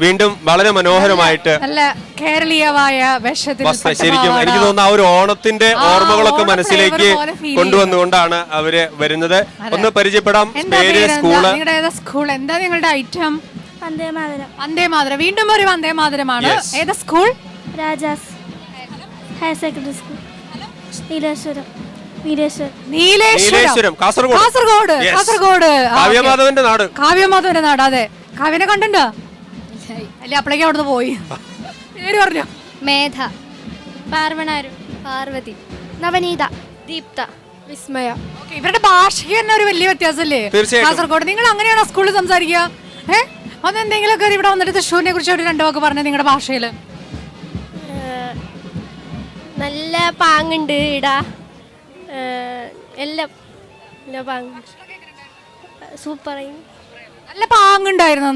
വീണ്ടും വളരെ മനോഹരമായിട്ട് നല്ല കേരളീയമായ വേഷത്തിൽ ശരിക്കും എനിക്ക് തോന്നുന്നു ആ ഒരു ഓണത്തിന്റെ ഓർമ്മകളൊക്കെ മനസ്സിലേക്ക് കൊണ്ടുവന്നുകൊണ്ടാണ് അവര് വരുന്നത്. ഒന്ന് പരിചയപ്പെടാം. സ്കൂൾ എന്താ നിങ്ങളുടെ ഐറ്റം? വന്ദേമാതരം. വീണ്ടും ഒരു വന്ദേമാതരമാണ്. ഏതാ school? Rajas higher secondary school, Nileshwaram, Kasaragod. കാവ്യമാധവന്റെ നാട്. കാവ്യമാധവന്റെ നാട്. അതെ, കാവ്യനെ കണ്ടുണ്ടോ? അല്ലെ അപ്പളേക്ക് അവിടുന്ന് പോയി. പേര് പറഞ്ഞു. മേധ, പാർവതി, നവനീത, ദീപ്ത, വിസ്മയ. ഇവരുടെ ഭാഷയ്ക്ക് തന്നെ ഒരു വലിയ വ്യത്യാസമല്ലേ? കാസർഗോഡ്. നിങ്ങൾ അങ്ങനെയാണോ സ്കൂളിൽ സംസാരിക്കുക? ഒന്ന് എന്തെങ്കിലുമൊക്കെ ഇവിടെ വന്നിട്ട് തൃശ്ശൂരിനെ കുറിച്ച് ഒരു രണ്ടു വാക്ക് പറഞ്ഞ നിങ്ങളുടെ ഭാഷയില്. നല്ല പാങ്ങുണ്ട് ഇടാ, എല്ലാം സൂപ്പറായി. നല്ല പാങ്ങുണ്ടായിരുന്നു.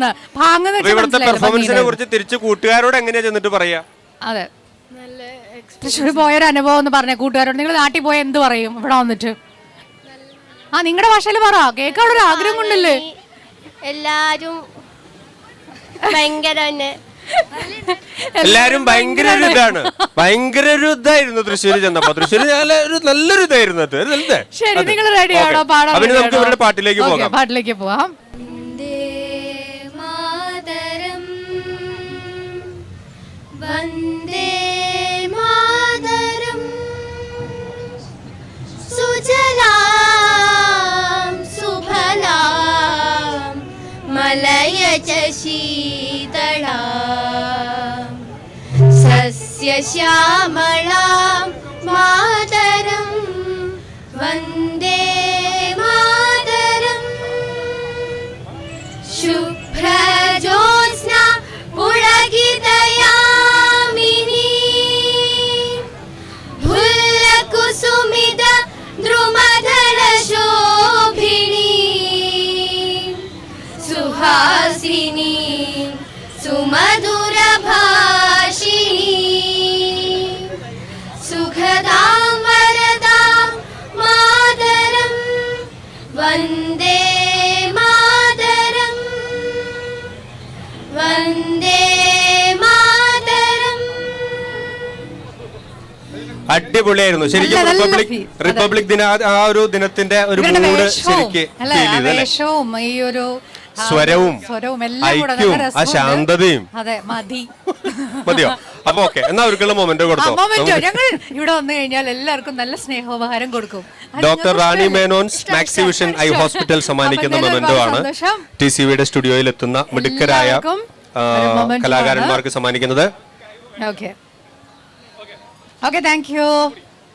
പെർഫോമൻസിനെ കുറിച്ച് തിരിച്ച് കൂട്ടുകാരോട് എങ്ങനെയാ ചെന്നിട്ട് പറയാ? അതെ, തൃശ്ശൂർ പോയൊരു അനുഭവം എന്ന് പറഞ്ഞ കൂട്ടുകാരോട്. നിങ്ങൾ നാട്ടിൽ പോയ എന്ത് പറയും ഇവിടെ വന്നിട്ട്? നിങ്ങളുടെ ഭാഷയിൽ പറ, കേൾക്കാനുള്ള ആഗ്രഹം കൊണ്ടല്ലേ. എല്ലാരും ഭയങ്കര എല്ലാരും ഭയങ്കര ഒരു ഇതാണ്, ഭയങ്കര ഒരു ഇതായിരുന്നു തൃശ്ശൂര് ചെന്നപ്പോ. തൃശ്ശൂര് നല്ലൊരു ഇതായിരുന്നു. ശരി, നിങ്ങൾ റെഡിയാണോ പാടാൻ? നമുക്ക് ഇവരുടെ പാട്ടിലേക്ക് പോകാം. പാട്ടിലേക്ക് പോവാം. വന്ദേ മാതരം സുജലാം സുഫലാം മലയജ ശീതളാം സസ്യശ്യാമളാം മാതരം വന്ദേ മാതരം ശുഭ്രജ്യോത്സ്ന പുളകിതയാമിനി ഫുല്ലകുസുമിത ദ്രുമദള ശോഭിനി സുഹാസിനി സുമധുര ഭാഷിണി സുഖദാം വരദാം മാതരം വന്ദേ മാതരം വന്ദേ മാതരം. അടിപൊളിയായിരുന്നു ശരിക്കും. റിപ്പബ്ലിക് ദിന ആ ഒരു ദിനത്തിന്റെ ഒരു മൂഡ് ശരിക്ക് വേഷവും ഈ ഒരു സ്വരവും ഐക്യവും ആ ശാന്തതയും. അതെ, മതിയോ? അപ്പൊ ഓക്കെ, എന്നാ അവർക്കുള്ള മൊമെന്റ് കൊടുത്തോ. ഞങ്ങൾ ഇവിടെ വന്നു കഴിഞ്ഞാൽ എല്ലാവർക്കും നല്ല സ്നേഹോപഹാരം കൊടുക്കും. Doctor Rani Menon's maxi vision eye hospital സമ്മാനിക്കുന്ന മൊമെന്റോ ആണ് TCVയുടെ സ്റ്റുഡിയോയിൽ എത്തുന്ന മിടുക്കരായ കലാകാരന്മാർക്ക് സമ്മാനിക്കുന്നത്. Okay, thank U.